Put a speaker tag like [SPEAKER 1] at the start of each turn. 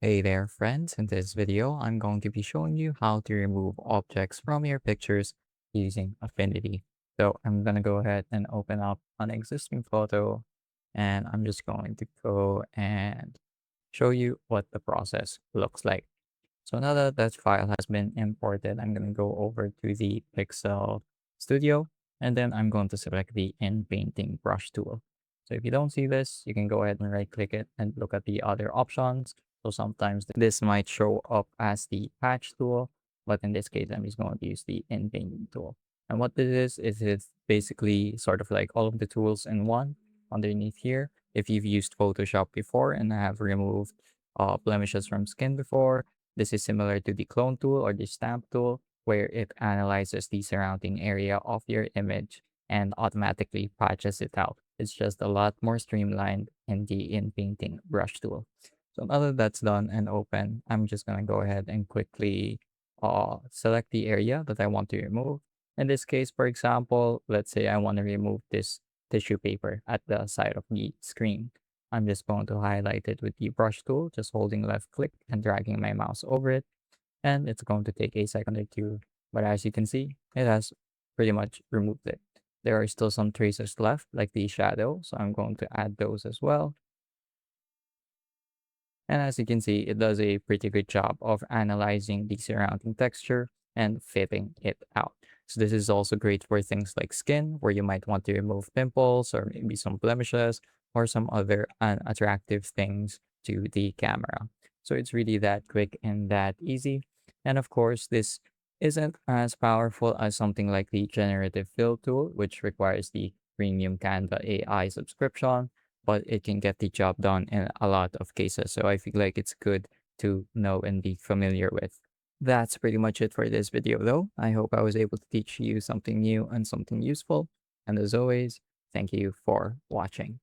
[SPEAKER 1] Hey there, friends. In this video, I'm going to be showing you how to remove objects from your pictures using Affinity. So I'm going to go ahead and open up an existing photo, and I'm just going to go and show you what the process looks like. So now that that file has been imported, I'm going to go over to the Pixel Studio, and then I'm going to select the Inpainting brush tool. So if you don't see this, you can go ahead and right click it and look at the other options. So sometimes this might show up as the patch tool, but in this case, I'm just going to use the Inpainting tool. And what this is it's basically sort of like all of the tools in one underneath here. If you've used Photoshop before and have removed blemishes from skin before, this is similar to the clone tool or the stamp tool, where it analyzes the surrounding area of your image and automatically patches it out. It's just a lot more streamlined in the in-painting brush tool. So now that that's done and open, I'm just going to go ahead and quickly select the area that I want to remove. In this case, for example, let's say I want to remove this tissue paper at the side of the screen. I'm just going to highlight it with the brush tool, just holding left click and dragging my mouse over it. And it's going to take a second or two. But as you can see, it has pretty much removed it. There are still some traces left, like the shadow. So I'm going to add those as well. And as you can see, it does a pretty good job of analyzing the surrounding texture and fitting it out. So this is also great for things like skin, where you might want to remove pimples or maybe some blemishes or some other unattractive things to the camera. So it's really that quick and that easy. And of course, this isn't as powerful as something like the generative fill tool, which requires the premium Canva AI subscription, but it can get the job done in a lot of cases. So I feel like it's good to know and be familiar with. That's pretty much it for this video though. I hope I was able to teach you something new and something useful. And as always, thank you for watching.